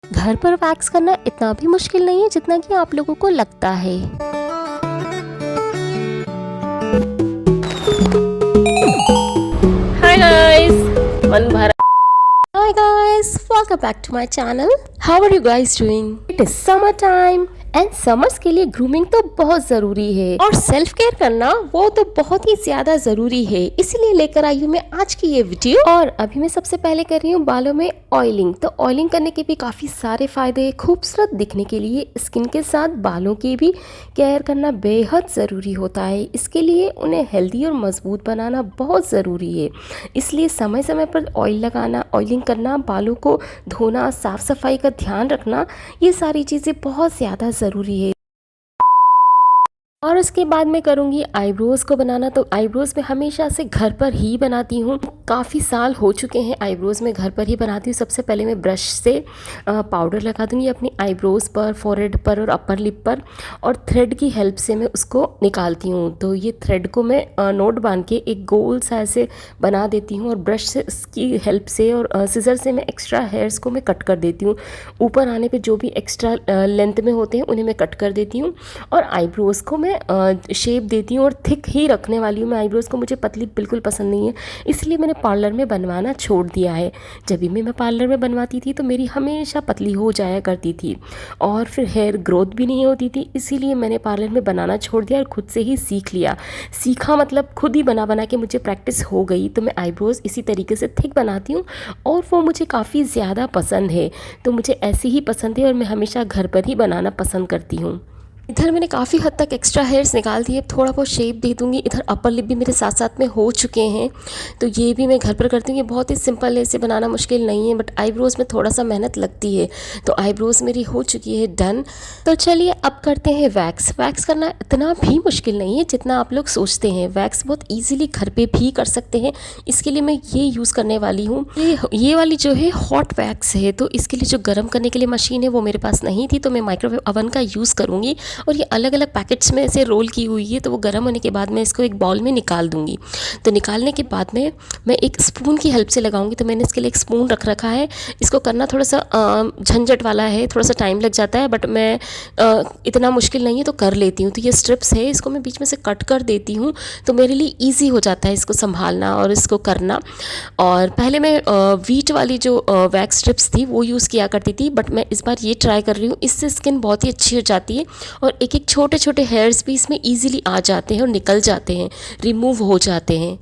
घर पर वैक्स करना इतना भी मुश्किल नहीं है जितना कि आप लोगों को लगता है। हाय गाइस, मन भरा। Hi guys, welcome back to my channel. How are you guys doing? It is summer time and summers के लिए ग्रूमिंग तो बहुत ज़रूरी है और सेल्फ केयर करना वो तो बहुत ही ज़्यादा ज़रूरी है, इसलिए लेकर आई हूँ मैं आज की ये वीडियो। और अभी मैं सबसे पहले कर रही हूँ बालों में ऑयलिंग। तो ऑयलिंग करने के भी काफ़ी सारे फ़ायदे हैं। खूबसूरत दिखने के लिए स्किन के साथ बालों की भी केयर करना बेहद ज़रूरी होता है। इसके लिए उन्हें हेल्दी और मजबूत बनाना बहुत ज़रूरी है, इसलिए समय समय पर ऑयल लगाना, ऑयलिंग करना, बालों को धोना, साफ़ सफाई का ध्यान रखना, ये सारी चीज़ें बहुत ज़्यादा ज़रूरी है। और उसके बाद मैं करूँगी आईब्रोज़ को बनाना। तो आईब्रोज़ में हमेशा से घर पर ही बनाती हूँ। काफ़ी साल हो चुके हैं आईब्रोज़ में घर पर ही बनाती हूँ। सबसे पहले मैं ब्रश से पाउडर लगा दूँगी अपनी आईब्रोज़ पर, फोरहेड पर और अपर लिप पर, और थ्रेड की हेल्प से मैं उसको निकालती हूँ। तो ये थ्रेड को मैं नोट बांध के एक गोल सा ऐसे बना देती हूँ और ब्रश से उसकी हेल्प से और सिज़र से मैं एक्स्ट्रा हेयर्स को मैं कट कर देती हूँ। ऊपर आने पे जो भी एक्स्ट्रा लेंथ में होते हैं उन्हें मैं कट कर देती हूँ और आईब्रोज़ को मैं शेप देती हूँ। और थिक ही रखने वाली हूँ मैं आईब्रोज़ को, मुझे पतली बिल्कुल पसंद नहीं है, इसलिए मैंने पार्लर में बनवाना छोड़ दिया है। जब भी मैं पार्लर में बनवाती थी तो मेरी हमेशा पतली हो जाया करती थी और फिर हेयर ग्रोथ भी नहीं होती थी, इसीलिए मैंने पार्लर में बनाना छोड़ दिया और खुद से ही सीख लिया। सीखा मतलब खुद ही बना बना के मुझे प्रैक्टिस हो गई। तो मैं आईब्रोज़ इसी तरीके से थिक बनाती हूँ और वो मुझे काफ़ी ज़्यादा पसंद है। तो मुझे ऐसे ही पसंद है और मैं हमेशा घर पर ही बनाना पसंद करती हूँ। इधर मैंने काफ़ी हद तक एक्स्ट्रा हेयर्स निकाल दिए, थोड़ा बहुत शेप दे दूँगी। इधर अपर लिप भी मेरे साथ साथ में हो चुके हैं, तो ये भी मैं घर पर करती हूँ। ये बहुत ही सिंपल है, इसे बनाना मुश्किल नहीं है, बट आईब्रोज़ में थोड़ा सा मेहनत लगती है। तो आईब्रोज़ मेरी हो चुकी है डन। तो चलिए अब करते हैं वैक्स। वैक्स करना इतना भी मुश्किल नहीं है जितना आप लोग सोचते हैं। वैक्स बहुत ईजिली घर पर भी कर सकते हैं। इसके लिए मैं ये यूज़ करने वाली हूँ, ये वाली जो है हॉट वैक्स है। तो इसके लिए जो गर्म करने के लिए मशीन है वो मेरे पास नहीं थी, तो मैं माइक्रोवेव ओवन का यूज़ करूँगी। और ये अलग अलग पैकेट्स में ऐसे रोल की हुई है, तो वो गर्म होने के बाद मैं इसको एक बाउल में निकाल दूंगी। तो निकालने के बाद में मैं एक स्पून की हेल्प से लगाऊंगी। तो मैंने इसके लिए एक स्पून रख रखा है। इसको करना थोड़ा सा झंझट वाला है, थोड़ा सा टाइम लग जाता है, बट मैं इतना मुश्किल नहीं है तो कर लेती हूँ। तो ये स्ट्रिप्स है, इसको मैं बीच में से कट कर देती हूँ, तो मेरे लिए ईजी हो जाता है इसको संभालना और इसको करना। और पहले मैं वीट वाली जो वैक्स स्ट्रिप्स थी वो यूज़ किया करती थी, बट मैं इस बार ये ट्राई कर रही हूँ। इससे स्किन बहुत ही अच्छी हो जाती है और एक एक छोटे छोटे हेयर्स भी इसमें ईजिली आ जाते हैं और निकल जाते हैं, रिमूव हो जाते हैं।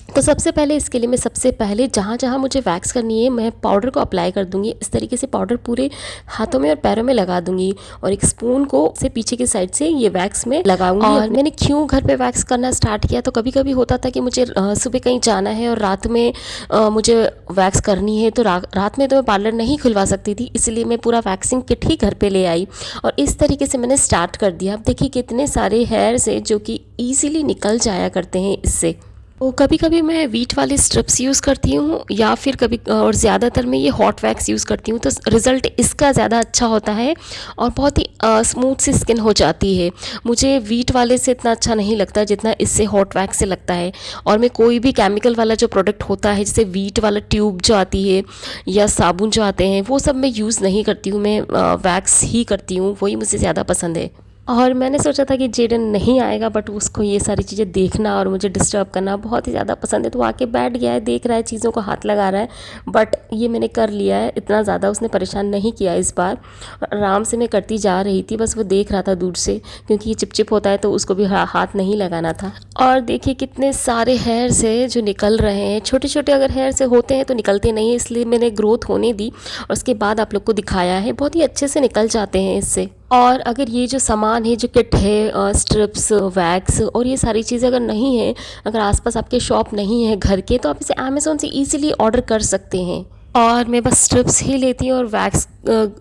तो सबसे पहले इसके लिए मैं सबसे पहले जहाँ जहाँ मुझे वैक्स करनी है मैं पाउडर को अप्लाई कर दूँगी। इस तरीके से पाउडर पूरे हाथों में और पैरों में लगा दूँगी और एक स्पून को से पीछे की साइड से ये वैक्स में लगाऊंगी। और मैंने क्यों घर पे वैक्स करना स्टार्ट किया, तो कभी कभी होता था कि मुझे सुबह कहीं जाना है और रात में मुझे वैक्स करनी है, तो रात में तो मैं पार्लर नहीं खुलवा सकती थी, इसलिए मैं पूरा वैक्सिंग किट ही घर पर ले आई और इस तरीके से मैंने स्टार्ट कर दिया। अब देखिए कितने सारे हेयर्स हैं जो कि ईजिली निकल जाया करते हैं इससे। तो कभी कभी मैं वीट वाले स्ट्रिप्स यूज़ करती हूँ या फिर कभी और ज़्यादातर मैं ये हॉट वैक्स यूज़ करती हूँ, तो रिज़ल्ट इसका ज़्यादा अच्छा होता है और बहुत ही स्मूथ सी स्किन हो जाती है। मुझे वीट वाले से इतना अच्छा नहीं लगता जितना इससे हॉट वैक्स से लगता है। और मैं कोई भी केमिकल वाला जो प्रोडक्ट होता है, जैसे वीट वाला ट्यूब जो आती है या साबुन जो आते हैं, वो सब मैं यूज़ नहीं करती हूँ। मैं वैक्स ही करती हूँ, वही मुझे ज़्यादा पसंद है। और मैंने सोचा था कि जेडन नहीं आएगा, बट उसको ये सारी चीज़ें देखना और मुझे डिस्टर्ब करना बहुत ही ज़्यादा पसंद है, तो आके बैठ गया है, देख रहा है, चीज़ों को हाथ लगा रहा है। बट ये मैंने कर लिया है, इतना ज़्यादा उसने परेशान नहीं किया इस बार। आराम से मैं करती जा रही थी, बस वो देख रहा था दूर से, क्योंकि ये चिपचिप होता है तो उसको भी हाथ नहीं लगाना था। और देखिए कितने सारे हेयर्स है जो निकल रहे हैं। छोटे छोटे अगर हेयर्स होते हैं तो निकलते नहीं है, इसलिए मैंने ग्रोथ होने दी और उसके बाद आप लोग को दिखाया है। बहुत ही अच्छे से निकल जाते हैं इससे। और अगर ये जो सामान है, जो किट है, स्ट्रिप्स, वैक्स और ये सारी चीज़ें अगर नहीं है, अगर आसपास आपके शॉप नहीं है घर के, तो आप इसे अमेज़ोन से इजीली ऑर्डर कर सकते हैं। और मैं बस स्ट्रिप्स ही लेती हूँ और वैक्स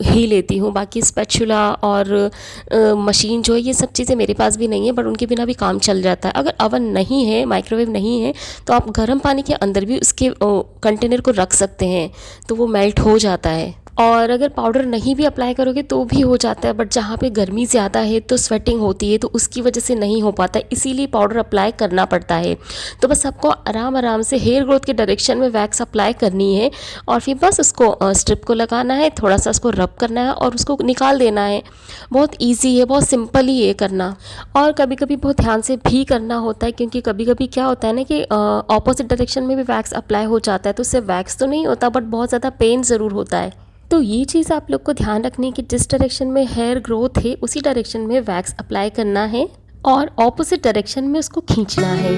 ही लेती हूँ, बाकी स्पैचुला और मशीन जो है ये सब चीज़ें मेरे पास भी नहीं है, बट उनके बिना भी काम चल जाता है। अगर अवन नहीं है, माइक्रोवेव नहीं है, तो आप गर्म पानी के अंदर भी उसके कंटेनर को रख सकते हैं, तो वो मेल्ट हो जाता है। और अगर पाउडर नहीं भी अप्लाई करोगे तो भी हो जाता है, बट जहाँ पे गर्मी ज़्यादा है तो स्वेटिंग होती है तो उसकी वजह से नहीं हो पाता है, इसीलिए पाउडर अप्लाई करना पड़ता है। तो बस आपको आराम आराम से हेयर ग्रोथ के डायरेक्शन में वैक्स अप्लाई करनी है और फिर बस उसको स्ट्रिप को लगाना है, थोड़ा सा उसको रब करना है और उसको निकाल देना है। बहुत ईजी है, बहुत सिंपल ही है करना। और कभी कभी बहुत ध्यान से भी करना होता है, क्योंकि कभी कभी क्या होता है ना कि ऑपोजिट डायरेक्शन में भी वैक्स अप्लाई हो जाता है, तो उससे वैक्स तो नहीं होता बट बहुत ज़्यादा पेन ज़रूर होता है। तो ये चीज़ आप लोग को ध्यान रखनी है कि जिस डायरेक्शन में हेयर ग्रोथ है उसी डायरेक्शन में वैक्स अप्लाई करना है और ऑपोजिट डायरेक्शन में उसको खींचना है।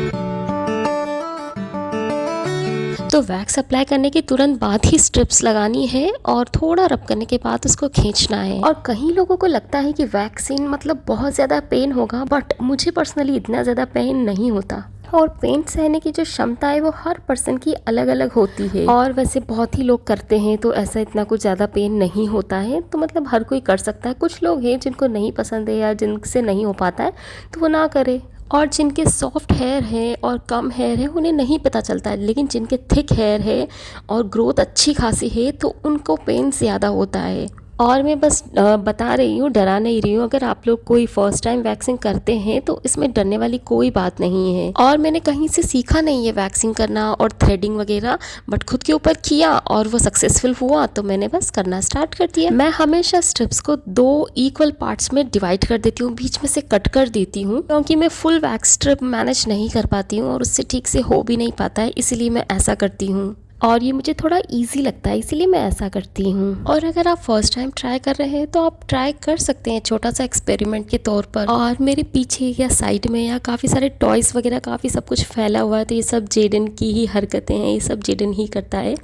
तो वैक्स अप्लाई करने के तुरंत बाद ही स्ट्रिप्स लगानी है और थोड़ा रब करने के बाद उसको खींचना है। और कई लोगों को लगता है कि वैक्सीन मतलब बहुत ज़्यादा पेन होगा, बट मुझे पर्सनली इतना ज़्यादा पेन नहीं होता। और पेन सहने की जो क्षमता है वो हर पर्सन की अलग अलग होती है, और वैसे बहुत ही लोग करते हैं तो ऐसा इतना कुछ ज़्यादा पेन नहीं होता है। तो मतलब हर कोई कर सकता है। कुछ लोग हैं जिनको नहीं पसंद है या जिनसे नहीं हो पाता है तो वो ना करे। और जिनके सॉफ्ट हेयर है और कम हेयर है उन्हें नहीं पता चलता है, लेकिन जिनके थिक हेयर है और ग्रोथ अच्छी खासी है तो उनको पेन ज़्यादा होता है। और मैं बस बता रही हूँ, डरा नहीं रही हूँ। अगर आप लोग कोई फर्स्ट टाइम वैक्सिंग करते हैं तो इसमें डरने वाली कोई बात नहीं है। और मैंने कहीं से सीखा नहीं है वैक्सिंग करना और थ्रेडिंग वगैरह, बट खुद के ऊपर किया और वो सक्सेसफुल हुआ तो मैंने बस करना स्टार्ट कर दिया। मैं हमेशा स्ट्रिप्स को 2 इक्वल पार्ट्स में डिवाइड कर देती हूँ, बीच में से कट कर देती हूँ, क्योंकि मैं फुल वैक्स स्ट्रिप मैनेज नहीं कर पाती हूँ और उससे ठीक से हो भी नहीं पाता है, इसीलिए मैं ऐसा करती हूँ। और ये मुझे थोड़ा इजी लगता है, इसीलिए मैं ऐसा करती हूँ। और अगर आप फर्स्ट टाइम ट्राई कर रहे हैं तो आप ट्राई कर सकते हैं छोटा सा एक्सपेरिमेंट के तौर पर। और मेरे पीछे या साइड में या काफ़ी सारे टॉयज़ वगैरह काफ़ी सब कुछ फैला हुआ है, तो ये सब जेडन की ही हरकतें हैं, ये सब जेडन ही करता है,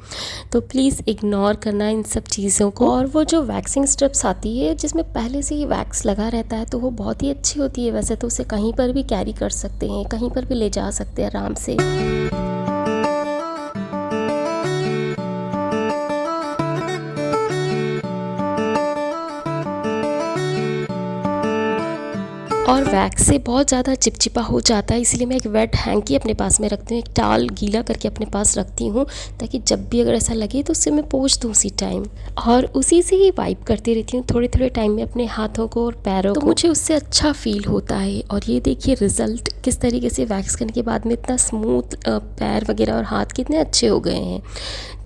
तो प्लीज़ इग्नोर करना इन सब चीज़ों को। और वो जो वैक्सिंग स्ट्रिप्स आती है जिसमें पहले से ही वैक्स लगा रहता है तो वो बहुत ही अच्छी होती है। वैसे तो उसे कहीं पर भी कैरी कर सकते हैं, कहीं पर भी ले जा सकते हैं आराम से। और वैक्स से बहुत ज़्यादा चिपचिपा हो जाता है, इसलिए मैं एक वेट हैंकी अपने पास में रखती हूँ, एक टाल गीला करके अपने पास रखती हूँ, ताकि जब भी अगर ऐसा लगे तो उससे मैं पोंछ दूँ उसी टाइम। और उसी से ही वाइप करती रहती हूँ थोड़े थोड़े टाइम में अपने हाथों को और पैरों को, तो मुझे उससे अच्छा फील होता है। और ये देखिए रिज़ल्ट किस तरीके से वैक्स करने के बाद में इतना स्मूथ पैर वगैरह और हाथ कितने अच्छे हो गए हैं।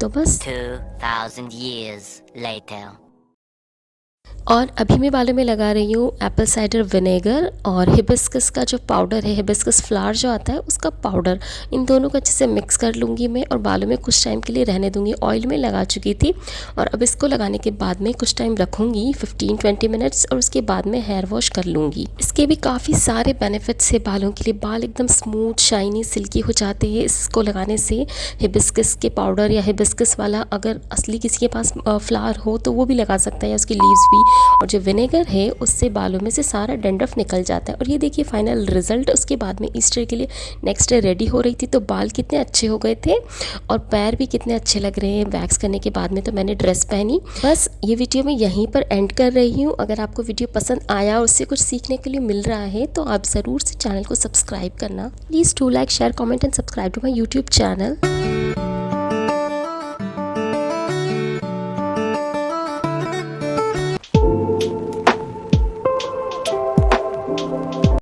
तो बस 2000 years later. और अभी मैं बालों में लगा रही हूँ एप्पल साइडर विनेगर और हिबिस्कस का जो पाउडर है, हिबिस्कस फ्लावर जो आता है उसका पाउडर, इन दोनों को अच्छे से मिक्स कर लूँगी मैं और बालों में कुछ टाइम के लिए रहने दूँगी। ऑयल में लगा चुकी थी और अब इसको लगाने के बाद में कुछ टाइम रखूँगी 15-20 मिनट्स और उसके बाद में हेयर वॉश कर लूँगी। इसके भी काफ़ी सारे बेनिफिट्स है बालों के लिए। बाल एकदम स्मूथ शाइनी सिल्की हो जाते हैं इसको लगाने से। हिबिस्कस के पाउडर या हिबिस्कस वाला अगर असली किसी के पास फ्लावर हो तो वो भी लगा सकता है, या उसकी लीव्स भी। और जो विनेगर है उससे बालों में से सारा डैंड्रफ निकल जाता है। और ये देखिए फाइनल रिजल्ट। उसके बाद में ईस्टर के लिए नेक्स्ट डे रेडी हो रही थी तो बाल कितने अच्छे हो गए थे और पैर भी कितने अच्छे लग रहे हैं वैक्स करने के बाद में। तो मैंने ड्रेस पहनी। बस ये वीडियो मैं यहीं पर एंड कर रही हूँ। अगर आपको वीडियो पसंद आया और उससे कुछ सीखने के लिए मिल रहा है तो आप ज़रूर से चैनल को सब्सक्राइब करना। Please do like share comment and subscribe to my YouTube channel.